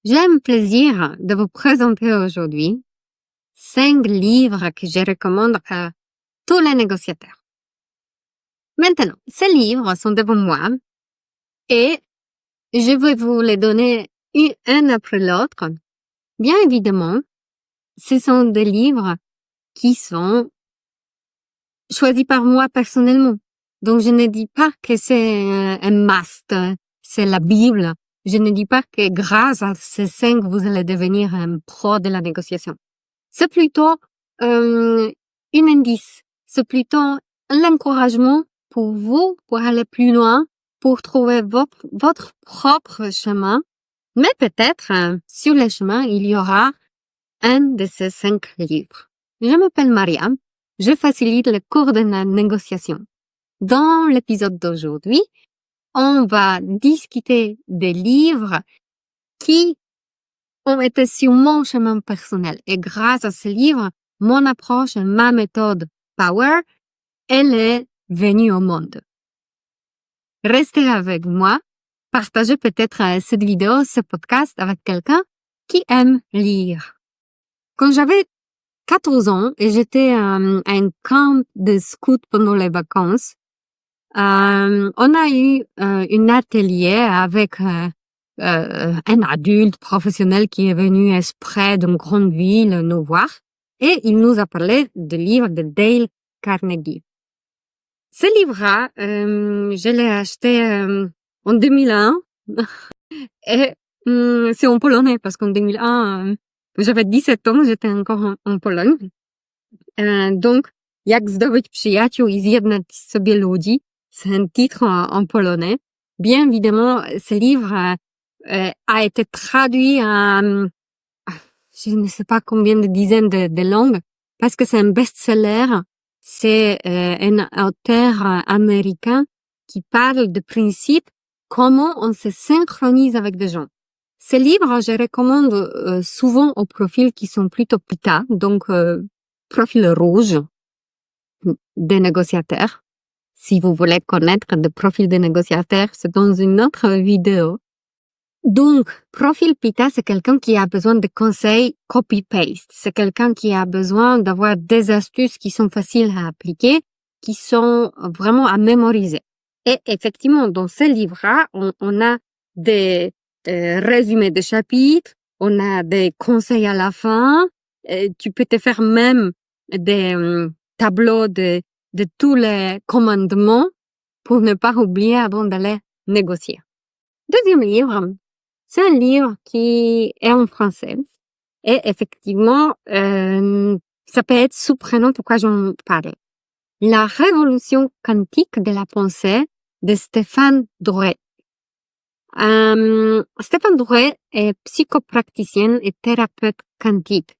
J'ai un plaisir de vous présenter aujourd'hui 5 livres que je recommande à tous les négociateurs. Maintenant, ces livres sont devant moi et je vais vous les donner un après l'autre. Bien évidemment, ce sont des livres qui sont choisis par moi personnellement. Donc, je ne dis pas que c'est un must, c'est la Bible. Je ne dis pas que grâce à ces 5, vous allez devenir un pro de la négociation. C'est plutôt un indice. C'est plutôt l'encouragement pour vous, pour aller plus loin, pour trouver votre propre chemin. Mais peut-être, sur le chemin, il y aura un de ces 5 livres. Je m'appelle Maria. Je facilite le cours de la négociation. Dans l'épisode d'aujourd'hui, on va discuter des livres qui ont été sur mon chemin personnel. Et grâce à ce livre, mon approche, ma méthode Power, elle est venue au monde. Restez avec moi. Partagez peut-être cette vidéo, ce podcast avec quelqu'un qui aime lire. Quand j'avais 14 ans et j'étais à un camp de scouts pendant les vacances, on a eu un atelier avec un adulte professionnel qui est venu exprès d'une grande ville nous voir et il nous a parlé du livre de Dale Carnegie. Ce livre-là, je l'ai acheté en 2001 et c'est en polonais parce qu'en 2001, j'avais 17 ans, j'étais encore en Pologne. Donc, Jak zdobyć przyjaciół i zjednać sobie ludzi, c'est un titre en polonais. Bien évidemment, ce livre a été traduit à je ne sais pas combien de dizaines de langues parce que c'est un best-seller. C'est un auteur américain qui parle de principes comment on se synchronise avec des gens. Ces livres, je recommande souvent aux profils qui sont plutôt pita, donc profil rouge des négociateurs. Si vous voulez connaître le profil des négociateurs, c'est dans une autre vidéo. Donc, profil pita, c'est quelqu'un qui a besoin de conseils copy-paste. C'est quelqu'un qui a besoin d'avoir des astuces qui sont faciles à appliquer, qui sont vraiment à mémoriser. Et effectivement, dans ce livre-là, on a des résumés de chapitres, on a des conseils à la fin, tu peux te faire même des tableaux de tous les commandements pour ne pas oublier avant d'aller négocier. Deuxième livre, c'est un livre qui est en français et effectivement, ça peut être surprenant pourquoi j'en parle. La révolution quantique de la pensée de Stéphane Drouet. Stéphane Drouet est psychopraticien et thérapeute quantique.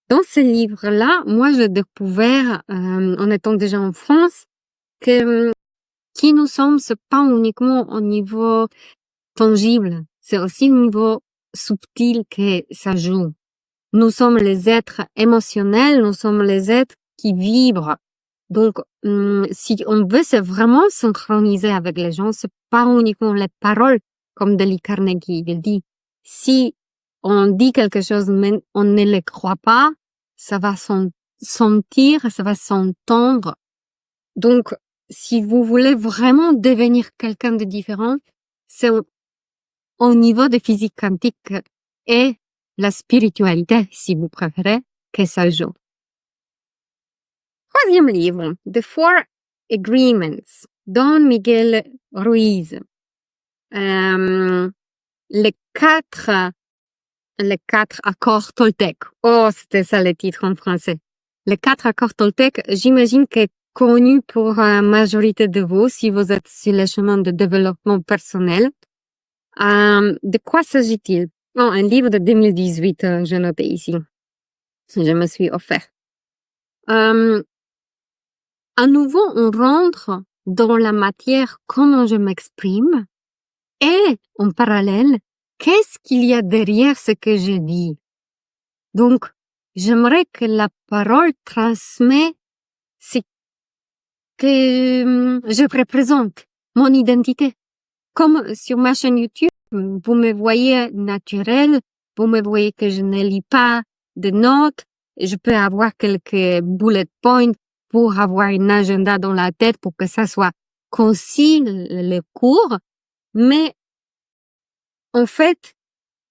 Dans ce livre-là, moi, j'ai découvert, en étant déjà en France, que qui nous sommes, c'est pas uniquement au niveau tangible, c'est aussi au niveau subtil que ça joue. Nous sommes les êtres émotionnels, nous sommes les êtres qui vibrent. Donc, si on veut se vraiment synchroniser avec les gens, c'est pas uniquement les paroles, comme Dale Carnegie, il dit. Si on dit quelque chose, mais on ne le croit pas, ça va sentir, ça va s'entendre. Donc, si vous voulez vraiment devenir quelqu'un de différent, c'est au niveau de physique quantique et la spiritualité, si vous préférez, que ça joue. Troisième livre, The Four Agreements, Don Miguel Ruiz. Les quatre accords Toltec. Oh, c'était ça le titre en français. Les 4 accords Toltec, j'imagine que connu pour la majorité de vous si vous êtes sur le chemin de développement personnel. De quoi s'agit-il? Oh, un livre de 2018, j'ai noté ici. Je me suis offert. À nouveau, on rentre dans la matière, comment je m'exprime, et en parallèle, qu'est-ce qu'il y a derrière ce que je dis? Donc, j'aimerais que la parole transmet ce que je représente, mon identité. Comme sur ma chaîne YouTube, vous me voyez naturelle, vous me voyez que je ne lis pas de notes. Je peux avoir quelques bullet points pour avoir un agenda dans la tête pour que ça soit concis, le cours. Mais, en fait,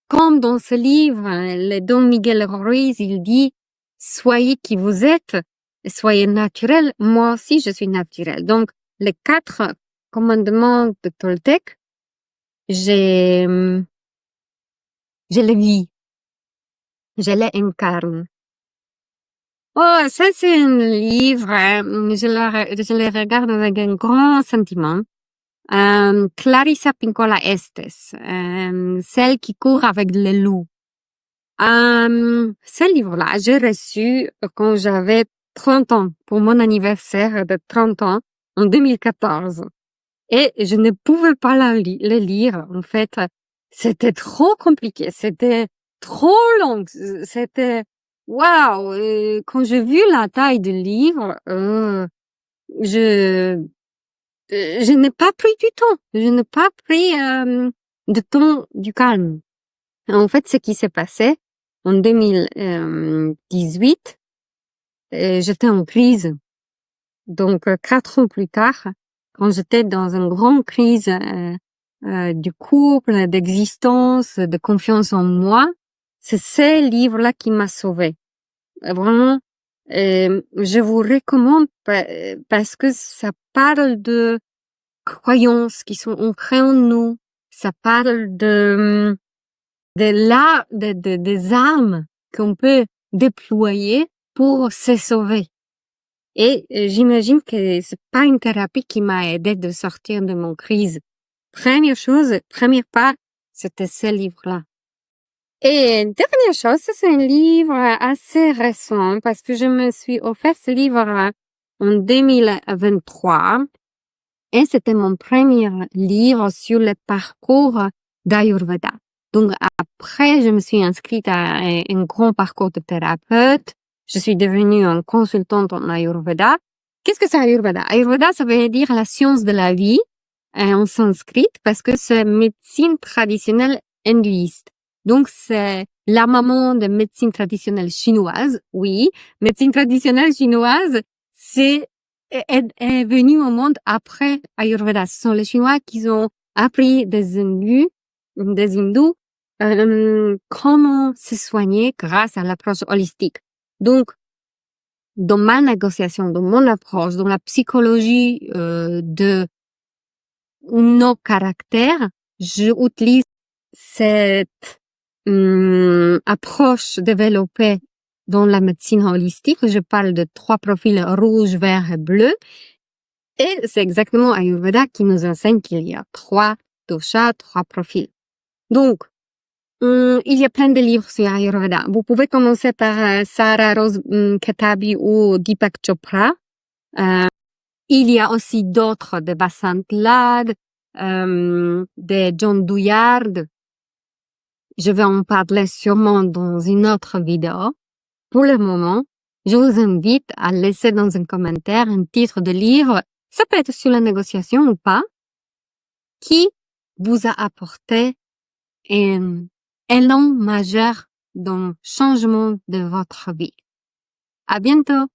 comme dans ce livre, le Don Miguel Ruiz, il dit, soyez qui vous êtes, soyez naturel. Moi aussi, je suis naturel. Donc, les 4 commandements de Toltec, je les vis. Je les incarne. Oh, ça, c'est un livre, je le regarde avec un grand sentiment. Clarissa Pinkola Estes, celle qui court avec le loup. Ce livre-là, j'ai reçu quand j'avais 30 ans, pour mon anniversaire de 30 ans, en 2014. Et je ne pouvais pas le lire, en fait. C'était trop compliqué, c'était trop long, c'était, waouh, quand j'ai vu la taille du livre, je n'ai pas pris du temps, je n'ai pas pris de temps du calme. En fait, ce qui s'est passé en 2018, j'étais en crise. Donc, 4 ans plus tard, quand j'étais dans une grande crise du couple, d'existence, de confiance en moi, c'est ce livre-là qui m'a sauvée. Vraiment, je vous recommande parce que ça parle de croyances qui sont ancrées en nous. Ça parle des armes qu'on peut déployer pour se sauver. Et j'imagine que c'est pas une thérapie qui m'a aidé de sortir de mon crise. Première part, c'était ce livre-là. Et dernière chose, c'est un livre assez récent parce que je me suis offert ce livre en 2023 et c'était mon premier livre sur le parcours d'Ayurveda. Donc après, je me suis inscrite à un grand parcours de thérapeute. Je suis devenue une consultante en Ayurveda. Qu'est-ce que c'est Ayurveda? Ayurveda, ça veut dire la science de la vie en sanskrit parce que c'est médecine traditionnelle hindouiste. Donc, c'est la maman de médecine traditionnelle chinoise. Oui, médecine traditionnelle chinoise, est venue au monde après Ayurveda. Ce sont les Chinois qui ont appris des hindous, comment se soigner grâce à l'approche holistique. Donc, dans ma négociation, dans mon approche, dans la psychologie de nos caractères, j'utilise cette approche développée dans la médecine holistique. Je parle de 3 profils rouge, vert et bleu. Et c'est exactement Ayurveda qui nous enseigne qu'il y a 3 doshas, 3 profils. Donc, il y a plein de livres sur Ayurveda. Vous pouvez commencer par Sara Rose Ketabi ou Deepak Chopra. Il y a aussi d'autres, de Vasant Lad, de John Douillard. Je vais en parler sûrement dans une autre vidéo. Pour le moment, je vous invite à laisser dans un commentaire un titre de livre, ça peut être sur la négociation ou pas, qui vous a apporté un élan majeur dans le changement de votre vie. À bientôt!